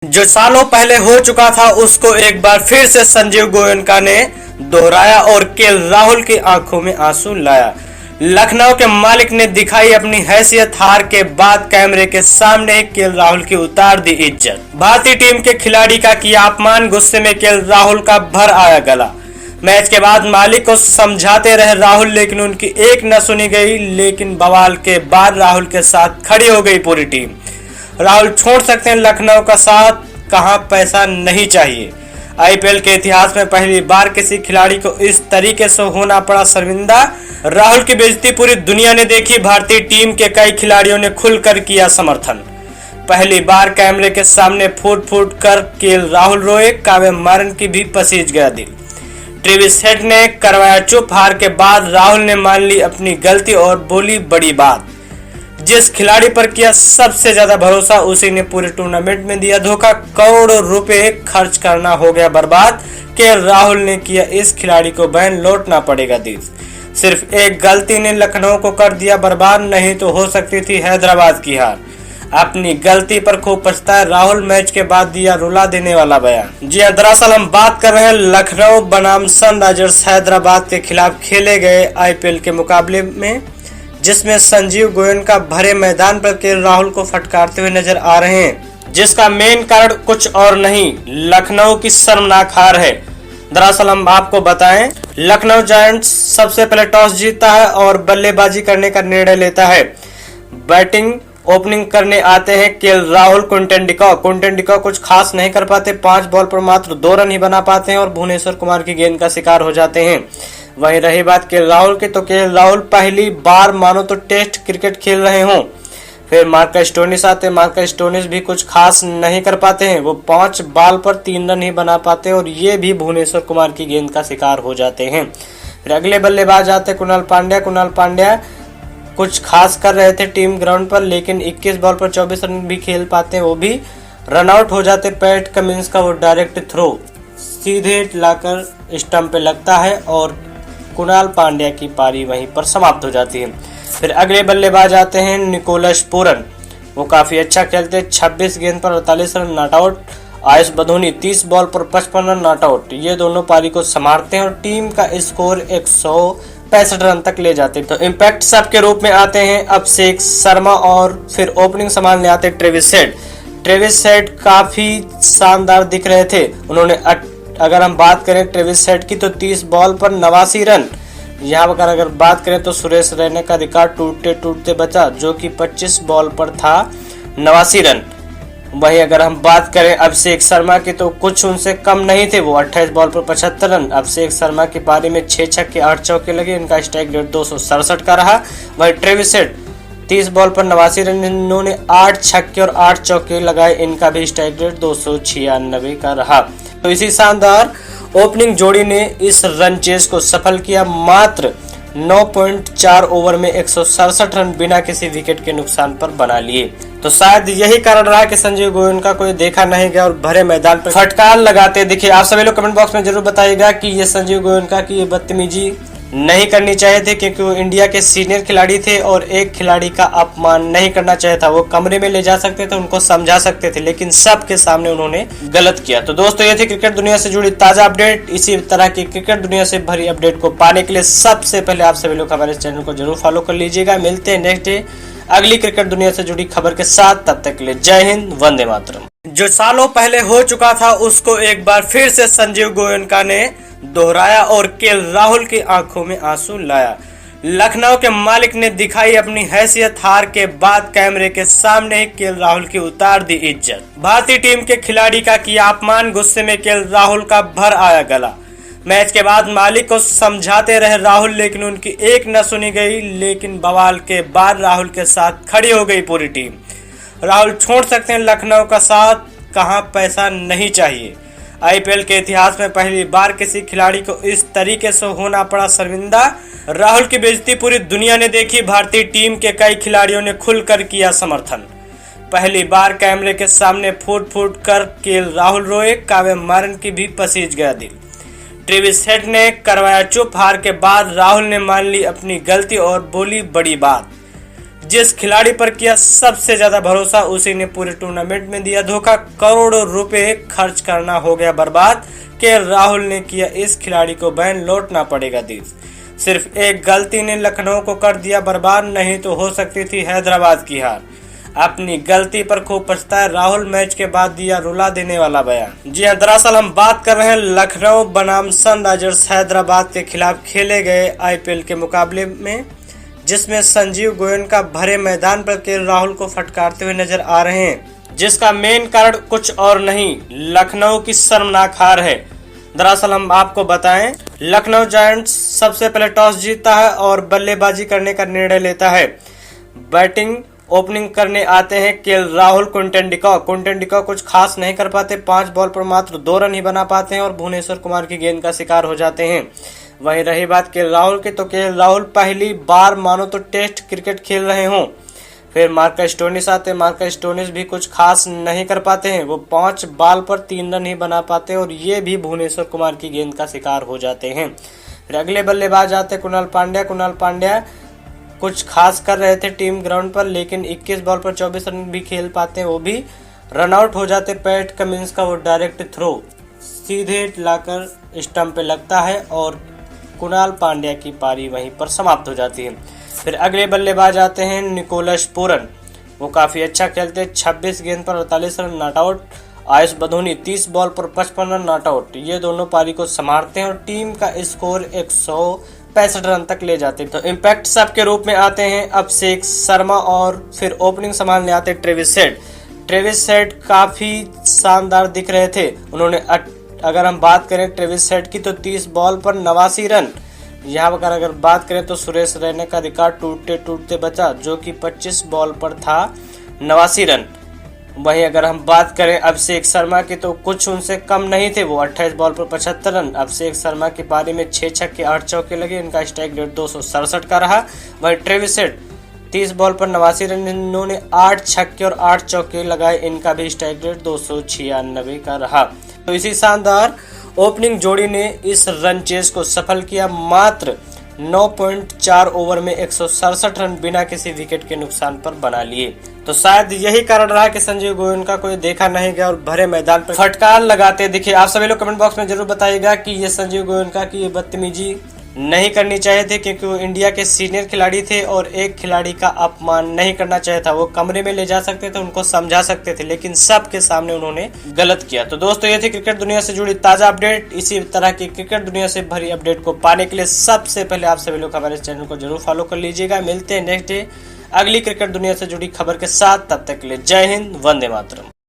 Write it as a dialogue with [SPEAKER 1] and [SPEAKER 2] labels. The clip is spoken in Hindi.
[SPEAKER 1] जो सालों पहले हो चुका था उसको एक बार फिर से संजीव गोयनका ने दोहराया और केएल राहुल की आंखों में आंसू लाया। लखनऊ के मालिक ने दिखाई अपनी हैसियत, हार के बाद कैमरे के सामने केएल राहुल की उतार दी इज्जत। भारतीय टीम के खिलाड़ी का किया अपमान, गुस्से में केएल राहुल का भर आया गला। मैच के बाद मालिक को समझाते रहे राहुल, लेकिन उनकी एक न सुनी गई। लेकिन बवाल के बाद राहुल के साथ खड़ी हो गई पूरी टीम। राहुल छोड़ सकते हैं लखनऊ का साथ, कहां पैसा नहीं चाहिए। आईपीएल के इतिहास में पहली बार किसी खिलाड़ी को इस तरीके से होना पड़ा शर्मिंदा। राहुल की बेइज्जती पूरी दुनिया ने देखी। भारतीय टीम के कई खिलाड़ियों ने खुलकर किया समर्थन। पहली बार कैमरे के सामने फूट फूट कर केएल राहुल रोए। काव्य मारन की भी पसीज गया दिल। ट्रेविस हेड ने करवाया चुप। हार के बाद राहुल ने मान ली अपनी गलती और बोली बड़ी बात। जिस खिलाड़ी पर किया सबसे ज्यादा भरोसा उसी ने पूरे टूर्नामेंट में दिया धोखा। करोड़ों रुपए खर्च करना हो गया बर्बाद। केएल राहुल ने किया इस खिलाड़ी को बैन, लौटना पड़ेगा देश। सिर्फ एक गलती ने लखनऊ को कर दिया बर्बाद, नहीं तो हो सकती थी हैदराबाद की हार। अपनी गलती पर खूब पछताया राहुल। मैच के बाद दिया रुला देने वाला बयान। जी हां, दरअसल हम बात कर रहे हैं लखनऊ बनाम सनराइजर्स हैदराबाद के खिलाफ खेले गए आईपीएल के मुकाबले में, जिसमें संजीव गोयनका भरे मैदान पर केएल राहुल को फटकारते हुए नजर आ रहे हैं, जिसका मेन कारण कुछ और नहीं, लखनऊ की शर्मनाक हार है। दरअसल हम आपको बताएं, लखनऊ जायंट्स सबसे पहले टॉस जीतता है और बल्लेबाजी करने का निर्णय लेता है। बैटिंग ओपनिंग करने आते हैं केएल राहुल। क्विंटन डिकॉक कुछ खास नहीं कर पाते। 5 बॉल पर मात्र 2 रन ही बना पाते हैं और भुवनेश्वर कुमार की गेंद का शिकार हो जाते हैं। वहीं रही बात केएल राहुल की, तो केएल राहुल पहली बार मानो तो टेस्ट क्रिकेट खेल रहे हों। फिर मार्कस स्टोनिस आते हैं। मार्कस स्टोनिस भी कुछ खास नहीं कर पाते हैं। वो 5 बॉल पर 3 रन ही बना पाते हैं और ये भी भुवनेश्वर कुमार की गेंद का शिकार हो जाते हैं। फिर अगले बल्लेबाज आते कुणाल पांड्या कुछ खास कर रहे थे टीम ग्राउंड पर, लेकिन 21 बॉल पर 24 रन भी खेल पाते हैं, वो भी रन आउट हो जाते। पैट कमिंस का वो डायरेक्ट थ्रो सीधे लाकर स्टंप पे लगता है और कुणाल पांड्या की पारी वहीं पर समाप्त हो जाती है। फिर अगले बल्लेबाज आते हैं निकोलस पूरन। वो काफी अच्छा खेलते, 26 गेंद पर 48 run not out. Ayush Badoni 30 ball पर 55 रन नॉट आउट। ये दोनों पारी को संभालते हैं और टीम का स्कोर 165 रन तक ले जाते हैं। तो इम्पैक्ट सब के रूप में आते हैं अभिषेक शर्मा और फिर ओपनिंग संभालने आते हैं ट्रेविस हेड काफी शानदार दिख रहे थे। उन्होंने अगर हम बात करें ट्रेविस हेड की, तो 30 बॉल पर 89 रन। यहाँ पर अगर बात करें तो सुरेश रैना का रिकॉर्ड टूटते बचा, जो कि 25 बॉल पर था 89 रन। वहीं अगर हम बात करें अभिषेक शर्मा की, तो कुछ उनसे कम नहीं थे। वो 28 बॉल पर 75 रन। अभिषेक शर्मा की पारी में 6 छक्के 8 चौके लगे। इनका स्ट्राइक रेट 267 का रहा। वहीं ट्रेविस हेड 30 बॉल पर 89 रन, इन्होंने 8 छक्के और 8 चौके लगाए। इनका भी स्ट्राइक रेट 296 का रहा। तो इसी शानदार ओपनिंग जोड़ी ने इस रन चेस को सफल किया। मात्र 9.4 ओवर में 167 रन बिना किसी विकेट के नुकसान पर बना लिए। तो शायद यही कारण रहा कि संजीव गोयनका कोई देखा नहीं गया और भरे मैदान पर फटकार लगाते दिखे। आप सभी लोग कमेंट बॉक्स में जरूर बताइएगा कि ये संजीव गोयनका की ये बदतमीजी नहीं करनी चाहिए थी, क्योंकि वो इंडिया के सीनियर खिलाड़ी थे और एक खिलाड़ी का अपमान नहीं करना चाहिए था। वो कमरे में ले जा सकते थे, उनको समझा सकते थे, लेकिन सबके सामने उन्होंने गलत किया। तो दोस्तों, ये थी क्रिकेट दुनिया से जुड़ी ताजा अपडेट। इसी तरह की क्रिकेट दुनिया से भरी अपडेट को पाने के लिए सबसे पहले आप सभी लोग हमारे चैनल को जरूर फॉलो कर लीजिएगा। मिलते हैं नेक्स्ट डे अगली क्रिकेट दुनिया से जुड़ी खबर के साथ। तब तक के लिए जय हिंद, वंदे मातरम। जो सालों पहले हो चुका था उसको एक बार फिर से संजीव गोयनका ने दोहराया और केएल राहुल की आंखों में आंसू लाया। लखनऊ के मालिक ने दिखाई अपनी हैसियत, हार के बाद कैमरे के सामने केएल राहुल की उतार दी इज्जत। भारतीय टीम के खिलाड़ी का किया अपमान, गुस्से में केएल राहुल का भर आया गला। मैच के बाद मालिक को समझाते रहे राहुल, लेकिन उनकी एक न सुनी गई। लेकिन बवाल के बाद राहुल के साथ खड़ी हो गई पूरी टीम। राहुल छोड़ सकते हैं लखनऊ का साथ, कहां पैसा नहीं चाहिए। आईपीएल के इतिहास में पहली बार किसी खिलाड़ी को इस तरीके से होना पड़ा शर्मिंदा। राहुल की बेइज्जती पूरी दुनिया ने देखी। भारतीय टीम के कई खिलाड़ियों ने खुलकर किया समर्थन। पहली बार कैमरे के सामने फूट फूट कर केएल राहुल रोए। काव्य मारन की भी पसीज गया दिल। ट्रेविस हेड ने करवाया चुप। हार के बाद राहुल ने मान ली अपनी गलती और बोली बड़ी बात। जिस खिलाड़ी पर किया सबसे ज्यादा भरोसा उसी ने पूरे टूर्नामेंट में दिया धोखा। करोड़ों रुपए खर्च करना हो गया बर्बाद। केएल राहुल ने किया इस खिलाड़ी को बैन, लौटना पड़ेगा देश। सिर्फ एक गलती ने लखनऊ को कर दिया बर्बाद, नहीं तो हो सकती थी हैदराबाद की हार। अपनी गलती पर खूब पछताया राहुल, मैच के बाद दिया रुला देने वाला बयान। जी हां, दरअसल हम बात कर रहे हैं लखनऊ बनाम सनराइजर्स हैदराबाद के खिलाफ खेले गए आईपीएल के मुकाबले में, जिसमें संजीव गोयनका भरे मैदान पर केएल राहुल को फटकारते हुए नजर आ रहे हैं, जिसका मेन कारण कुछ और नहीं, लखनऊ की शर्मनाक हार है। दरअसल हम आपको बताएं, लखनऊ जायंट्स सबसे पहले टॉस जीतता है और बल्लेबाजी करने का निर्णय लेता है। बैटिंग ओपनिंग करने आते हैं केएल राहुल। क्विंटन डिकॉक कुछ खास नहीं कर पाते, 5 बॉल पर मात्र 2 रन ही बना पाते हैं और भुवनेश्वर कुमार की गेंद का शिकार हो जाते हैं। वहीं रही बात केएल राहुल की, तो केएल राहुल पहली बार मानो तो टेस्ट क्रिकेट खेल रहे हों। फिर मार्कस स्टोनिस आते हैं, मार्कस स्टोनिस भी कुछ खास नहीं कर पाते हैं, वो 5 बॉल पर 3 रन ही बना पाते हैं और ये भी भुवनेश्वर कुमार की गेंद का शिकार हो जाते हैं। फिर अगले बल्लेबाज आते हैं कुणाल पांड्या कुछ खास कर रहे थे टीम ग्राउंड पर, लेकिन 21 बॉल पर 24 रन भी खेल पाते हैं, वो भी रन आउट हो जाते। पैट कमिंस का वो डायरेक्ट थ्रो सीधे लाकर स्टंप पे लगता है और कुणाल पांड्या की पारी वहीं पर समाप्त हो जाती है। फिर अगले बल्लेबाज आते हैं निकोलस पूरन, वो काफी अच्छा खेलते हैं, 26 गेंद पर 48 run not out. Ayush Badoni 30 ball पर 55 रन नॉट आउट। ये दोनों पारी को संभालते हैं और टीम का स्कोर 165 रन तक ले जाते हैं। तो इम्पैक्ट सब के रूप में आते हैं अभिषेक शर्मा और फिर ओपनिंग संभालने आते ट्रेविस हेड काफी शानदार दिख रहे थे। उन्होंने अगर हम बात करें ट्रेविस हेड की, तो 30 बॉल पर 89 रन। यहाँ पर अगर बात करें तो सुरेश रैना का रिकॉर्ड टूटते बचा, जो कि 25 बॉल पर था 89 रन। वहीं अगर हम बात करें अभिषेक शर्मा की, तो कुछ उनसे कम नहीं थे, वो 28 बॉल पर 75 रन। अभिषेक शर्मा की पारी में 6 छक्के 8 चौके लगे, इनका स्ट्राइक रेट 267 का रहा। वहीं ट्रेविस हेड 30 बॉल पर 89 रन, इन्होंने 8 छक्के और 8 चौके लगाए, इनका भी स्ट्राइक रेट 296 का रहा। तो इसी शानदार ओपनिंग जोड़ी ने इस रन चेस को सफल किया। मात्र 9.4 ओवर में 167 रन बिना किसी विकेट के नुकसान पर बना लिए। तो शायद यही कारण रहा कि संजीव गोयनका को देखा नहीं गया और भरे मैदान पर फटकार लगाते दिखे। आप सभी लोग कमेंट बॉक्स में जरूर बताइएगा कि ये संजीव गोयनका की बदतमीजी नहीं करनी चाहिए थी, क्योंकि वो इंडिया के सीनियर खिलाड़ी थे और एक खिलाड़ी का अपमान नहीं करना चाहिए था। वो कमरे में ले जा सकते थे, उनको समझा सकते थे, लेकिन सबके सामने उन्होंने गलत किया। तो दोस्तों, ये थी क्रिकेट दुनिया से जुड़ी ताजा अपडेट। इसी तरह की क्रिकेट दुनिया से भरी अपडेट को पाने के लिए सबसे पहले आप सभी लोग हमारे चैनल को जरूर फॉलो कर लीजिएगा। मिलते हैं नेक्स्ट डे अगली क्रिकेट दुनिया से जुड़ी खबर के साथ। तब तक के लिए जय हिंद, वंदे मातरम।